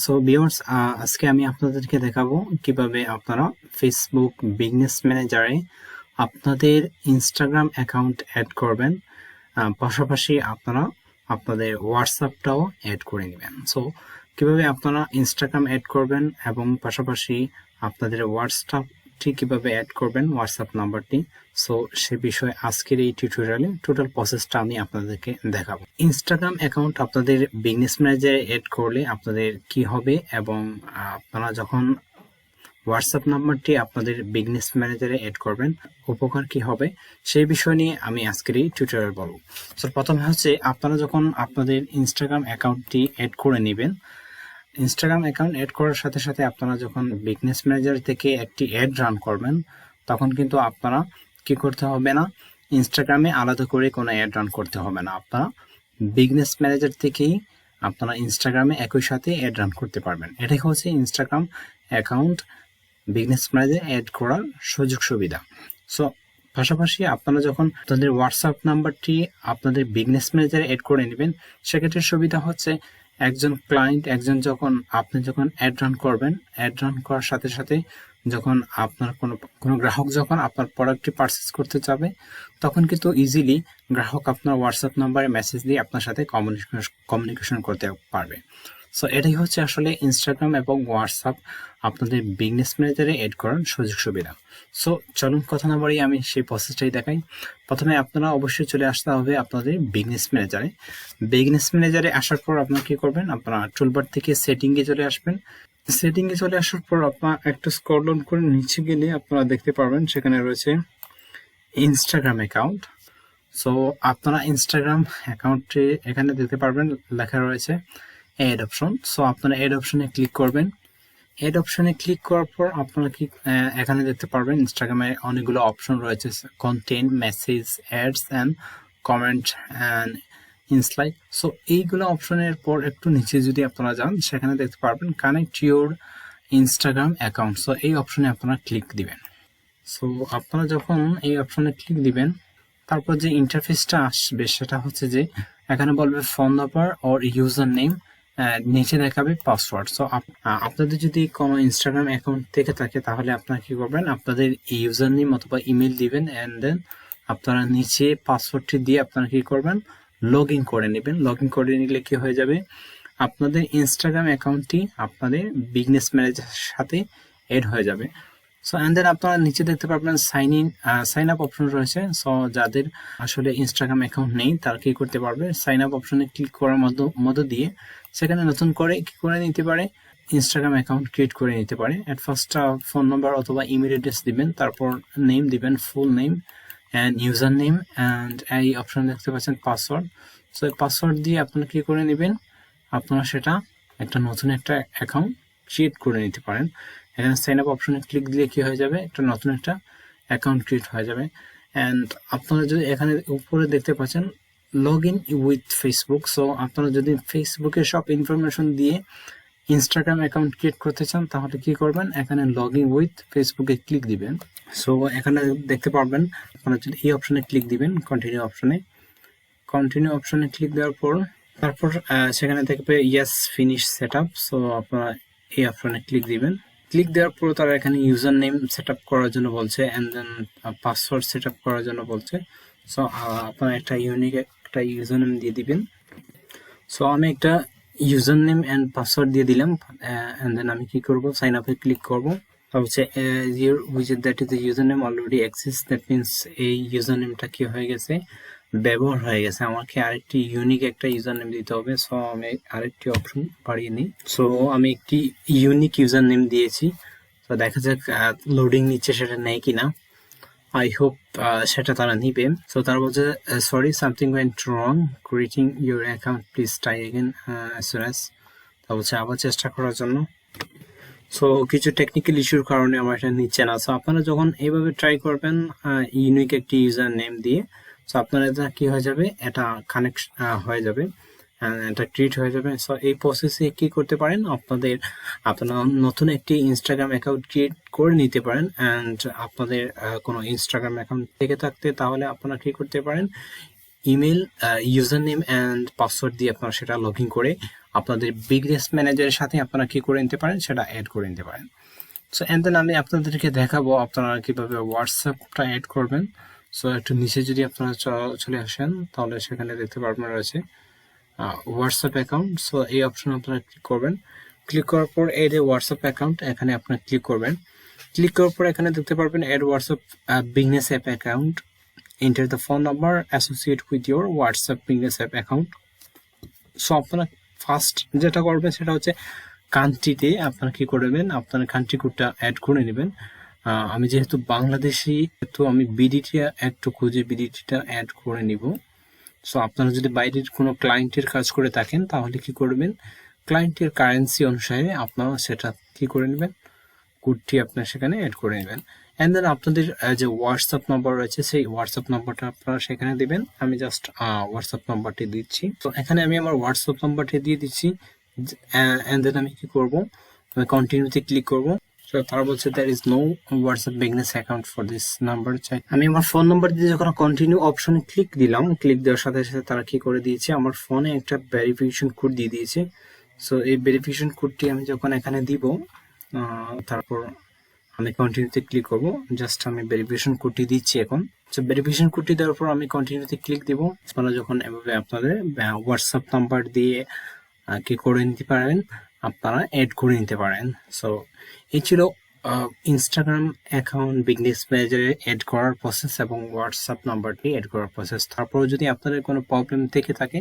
So viewers, আজকে আমি আপনাদেরকে দেখাবো কিভাবে আপনারা ফেসবুক বিজনেস ম্যানেজারে আপনাদের ইনস্টাগ্রাম অ্যাকাউন্ট অ্যাড করবেন, পাশাপাশি আপনারা আপনাদের হোয়াটসঅ্যাপটাও অ্যাড করে নেবেন। সো কিভাবে আপনারা ইনস্টাগ্রাম অ্যাড করবেন এবং পাশাপাশি আপনাদের হোয়াটসঅ্যাপটি কিভাবে অ্যাড করবেন, হোয়াটসঅ্যাপ নাম্বারটি। সো সে বিষয়ে আজকের এই টিউটোরিয়ালে টোটাল প্রসেসটা আমি আপনাদেরকে দেখাবো। ইনস্টাগ্রাম অ্যাকাউন্ট আপনাদের বিজনেস ম্যানেজারে অ্যাড করলে আপনাদের কি হবে এবং আপনারা যখন হোয়াটসঅ্যাপ নাম্বারটি আপনাদের বিজনেস ম্যানেজারে অ্যাড করবেন উপকার কি হবে সেই বিষয় নিয়ে আমি আজকের এই টিউটোরিয়াল বলবো। সো প্রথমে হচ্ছে আপনারা যখন আপনাদের ইনস্টাগ্রাম অ্যাকাউন্টটি অ্যাড করে নেবেন, ইনস্টাগ্রাম অ্যাকাউন্ট অ্যাড করার সাথে সাথে আপনারা যখন বিজনেস ম্যানেজার থেকে একটি অ্যাড রান করবেন তখন কিন্তু আপনারা কি করতে হবে না, ইনস্টাগ্রামে আলাদা করে কোনো অ্যাড রান করতে হবে না। আপনারা বিজনেস ম্যানেজার থেকেই আপনারা ইনস্টাগ্রামে একই সাথে অ্যাড রান করতে পারবেন। এটাই হচ্ছে Instagram account business manager add করার সুযোগ সুবিধা। সো পাশাপাশি আপনারা যখন আপনাদের হোয়াটসঅ্যাপ নাম্বারটি আপনাদের বিজনেস ম্যানেজারে অ্যাড করে নেবেন, সেক্ষেত্রে সুবিধা হচ্ছে একজন ক্লায়েন্ট আপনি যখন অ্যাড রান করবেন, অ্যাড রান করার সাথে সাথে যখন আপনার কোনো গ্রাহক যখন আপনার প্রোডাক্টটি পারচেস করতে যাবে তখন কিন্তু ইজিলি গ্রাহক আপনার হোয়াটসঅ্যাপ নাম্বারে মেসেজ দিয়ে আপনার সাথে কমিউনিকেশন করতে পারবে। সো এটাই হচ্ছে আসলে ইনস্টাগ্রাম এবং হোয়াটসঅ্যাপ আপনাদের বিজনেস ম্যানেজারে অ্যাড করার সুযোগ সুবিধা। সো চলুন কথা না বাড়িয়ে আমি সেই প্রসেসটাই দেখাই। প্রথমে আপনারা অবশ্যই চলে আসতে হবে আপনাদের বিজনেস ম্যানেজারে। বিজনেস ম্যানেজারে আসার পর আপনারা কি করবেন, আপনারা টুলবার থেকে সেটিংয়ে চলে আসবেন। সেটিংয়ে চলে আসার পর আপনারা একটু স্ক্রল ডাউন করে নিচে গেলে আপনারা দেখতে পারবেন সেখানে রয়েছে ইনস্টাগ্রাম অ্যাকাউন্ট। সো আপনারা ইনস্টাগ্রাম অ্যাকাউন্টে এখানে দেখতে পারবেন লেখা রয়েছে অ্যাড অপশন। সো আপনারা অ্যাড অপশনে ক্লিক করবেন। অ্যাড অপশনে ক্লিক করার পর আপনারা কি এখানে দেখতে পারবেন ইনস্টাগ্রামে অনেকগুলো অপশন রয়েছে, content, message, ads and comment and insight. So এইগুলো অপশনের পর একটু নিচে যদি আপনারা যান সেখানে দেখতে পারবেন connect your Instagram account. So এই অপশনে আপনারা ক্লিক দিবেন। সো আপনারা যখন এই অপশনে ক্লিক দিবেন তারপর যে ইন্টারফেসটা আসবে সেটা হচ্ছে যে এখানে বলবে ফোন নাম্বার ওর ইউজার নেম, নিচে দেখাবে পাসওয়ার্ড। সো আপনাদের যদি কোনো ইনস্টাগ্রাম অ্যাকাউন্ট থেকে থাকে তাহলে আপনারা কি করবেন, আপনাদের ইউজার নেম অথবা ইমেল দিবেন অ্যান্ড দেন আপনারা নিচে পাসওয়ার্ডটি দিয়ে আপনারা কি করবেন, লগ ইন করে নেবেন। লগ ইন করে নিলে কি হয়ে যাবে, আপনাদের ইনস্টাগ্রাম অ্যাকাউন্টটি আপনাদের বিজনেস ম্যানেজারের সাথে এড হয়ে যাবে। সো অ্যান্ড দেন আপনারা নিচে দেখতে পারবেন সাইন আপ অপশন রয়েছে। সো যাদের আসলে ইনস্টাগ্রাম অ্যাকাউন্ট নেই তারা কি করতে পারবে, সাইন আপ অপশনে ক্লিক করার মধ্য দিয়ে সেখানে নতুন করে কি করে নিতে পারে, ইনস্টাগ্রাম অ্যাকাউন্ট ক্রিয়েট করে নিতে পারে। অ্যাট ফার্স্ট ফোন নাম্বার অথবা ইমেল অ্যাড্রেস দিবেন, তারপর নেম দিবেন, full name and user name and এই অপশন দেখতে পাচ্ছেন পাসওয়ার্ড। সো এই পাসওয়ার্ড দিয়ে আপনারা কি করে নেবেন, আপনারা সেটা নতুন একটা অ্যাকাউন্ট ক্রিয়েট করে নিতে পারেন। এখানে সাইন আপ অপশনে ক্লিক দিলে কি হয়ে যাবে, নতুন একটা অ্যাকাউন্ট ক্রিয়েট হয়ে যাবে। অ্যান্ড আপনারা যদি এখানে উপরে দেখতে পাচ্ছেন log in with Facebook. So আপনারা যদি ফেসবুকের সব ইনফরমেশন দিয়ে ইনস্টাগ্রাম অ্যাকাউন্ট ক্রিয়েট করতে চান তাহলে কি করবেন, এখানে লগ ইন উইথ ফেসবুকে ক্লিক দিবেন। সো এখানে দেখতে পারবেন আপনারা যদি এই অপশনে ক্লিক দিবেন, কন্টিনিউ অপশনে ক্লিক দেওয়ার পর তারপর সেখানে দেখবে yes finish set up. So আপনারা এই অপশনে ক্লিক দিবেন। ক্লিক দেওয়ার পর তারা এখানে ইউজার নেম সেট আপ করার জন্য বলছে and then password set up করার জন্য বলছে। সো আপনারা একটা ইউনিক একটা ইউজার নেম দিয়ে দিবেন। সো আমি একটা ইউজার নেম অ্যান্ড পাসওয়ার্ড দিয়ে দিলাম অ্যান্ড দেন আমি কি করব, সাইন আপে ক্লিক করব। হচ্ছে that is the user name already exist, that means এই ইউজার নেমটা কি হয়ে গেছে, ব্যবহার হয়ে গেছে। আমাকে আরেকটি ইউনিক একটা ইউজার নেম দিতে হবে। সো আমি আরেকটি অপশন বাড়িয়ে নিই। সো আমি একটি ইউনিক ইউজার নেম দিয়েছি। তো দেখা যাক লোডিং নিচ্ছে সেটা নেয় কিনা। আই হোপ সেটা তারা নিবে। সো তারা বলছে sorry something went wrong creating your account please try again as soon as. তা বলছে আবার চেষ্টা করার জন্য। সো কিছু টেকনিক্যাল ইস্যুর কারণে আমার এটা নিচ্ছে না। সো আপনারা যখন এইভাবে ট্রাই করবেন ইউনিক একটি ইউজার নেম দিয়ে, সো আপনার এটা কি হয়ে যাবে, এটা কানেক্ট হয়ে যাবে, এটা ক্রিয়েট হয়ে যাবে। সো এই প্রসেসে কি করতে পারেন, আপনারা নতুন একটি ইনস্টাগ্রাম অ্যাকাউন্ট ক্রিয়েট করে নিতে পারেন। অ্যান্ড আপনাদের কোনো ইনস্টাগ্রাম অ্যাকাউন্ট থেকে থাকতে তাহলে আপনারা কি করতে পারেন, email user name and password দিয়ে আপনারা সেটা লগ ইন করে আপনাদের বিজনেস ম্যানেজারের সাথে আপনারা কি করে নিতে পারেন, সেটা অ্যাড করে নিতে পারেন। সো এন্ড দেন আমি আপনাদেরকে দেখাবো আপনারা কিভাবে হোয়াটসঅ্যাপটা অ্যাড করবেন। সো একটু নিচে যদি আপনারা চলে আসেন তাহলে সেখানে দেখতে পারবেন রয়েছে হোয়াটসঅ্যাপ অ্যাকাউন্ট। সো এই অপশন আপনারা ক্লিক করবেন। ক্লিক করার পর এড এ হোয়াটসঅ্যাপ অ্যাকাউন্ট এখানে আপনারা ক্লিক করবেন। ক্লিক করার পর এখানে দেখতে পারবেন add WhatsApp business app account, enter the phone number associate with your WhatsApp business app account. So আপনারা ফার্স্ট যেটা করবেন সেটা হচ্ছে কান্ট্রিতে আপনারা কি করবেন, আপনার কান্ট্রি কোডটা অ্যাড করে নেবেন। আমি যেহেতু বাংলাদেশি, তো আমি বিডিটি একটু খুঁজে বিডিটিটা অ্যাড করে নিব। সো আপনারা যদি বাইরের কোনো ক্লায়েন্টের কাজ করে থাকেন তাহলে কি করবেন, ক্লায়েন্টের কারেন্সি অনুসারে আপনারা সেটা কি করে নেবেন, কোডটি আপনার সেখানে অ্যাড করে নেবেন। অ্যান্ড দেন আপনাদের যে হোয়াটসঅ্যাপ নাম্বার রয়েছে সেই হোয়াটসঅ্যাপ নাম্বারটা আপনারা সেখানে দিবেন। আমি জাস্ট হোয়াটসঅ্যাপ নাম্বারটি দিচ্ছি। তো এখানে আমি আমার হোয়াটসঅ্যাপ নাম্বারটি দিয়ে দিচ্ছি। অ্যান্ড দেন আমি কি করব, আমি কন্টিনিউতে ক্লিক করব। তো তারা বলছে there is no WhatsApp business account for this number. আমি আমার ফোন নাম্বার দিয়ে যখন কন্টিনিউ অপশনে ক্লিক দিলাম, ক্লিক দেওয়ার সাথে সাথে তারা কি করে দিয়েছে, আমার ফোনে একটা ভেরিফিকেশন কোড দিয়ে দিয়েছে। সো এই ভেরিফিকেশন কোডটি আমি যখন এখানে দিব, তারপর আমি কন্টিনিউতে ক্লিক করব। জাস্ট আমি ভেরিফিকেশন কোডটি দিচ্ছি এখন। সো ভেরিফিকেশন কোডটি দেওয়ার পর আমি কন্টিনিউতে ক্লিক দিব। আপনারা যখন এভাবে আপনাদের হোয়াটসঅ্যাপ নাম্বার দিয়ে কি করে নিতে পারেন, আপনারা অ্যাড করে নিতে পারেন। সো এই ছিল ইনস্টাগ্রাম অ্যাকাউন্ট বিজনেস ম্যানেজারে অ্যাড করার প্রসেস এবং হোয়াটসঅ্যাপ নাম্বারটি অ্যাড করার প্রসেস। তারপরে যদি আপনাদের কোনো প্রবলেম থেকে থাকে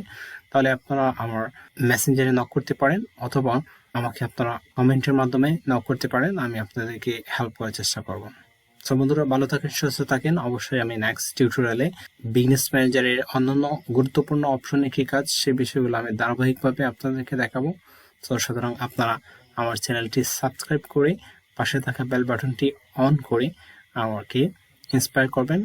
তাহলে আপনারা আমার মেসেঞ্জারে নক করতে পারেন, অথবা আমাকে আপনারা কমেন্টের মাধ্যমে নক করতে পারেন। আমি আপনাদেরকে হেল্প করার চেষ্টা করব। সো বন্ধুরা, ভালো থাকেন, সুস্থ থাকেন। অবশ্যই আমি নেক্সট টিউটোরিয়ালে বিজনেস ম্যানেজারের অন্যান্য গুরুত্বপূর্ণ অপশনে কি কাজ, সেই বিষয়গুলো আমি ধারাবাহিকভাবে আপনাদেরকে দেখাবো। সো সুতরাং আপনারা আমার চ্যানেলটি সাবস্ক্রাইব করে পাশে থাকা বেল বাটনটি অন করে আমাকে ইন্সপায়ার করবেন।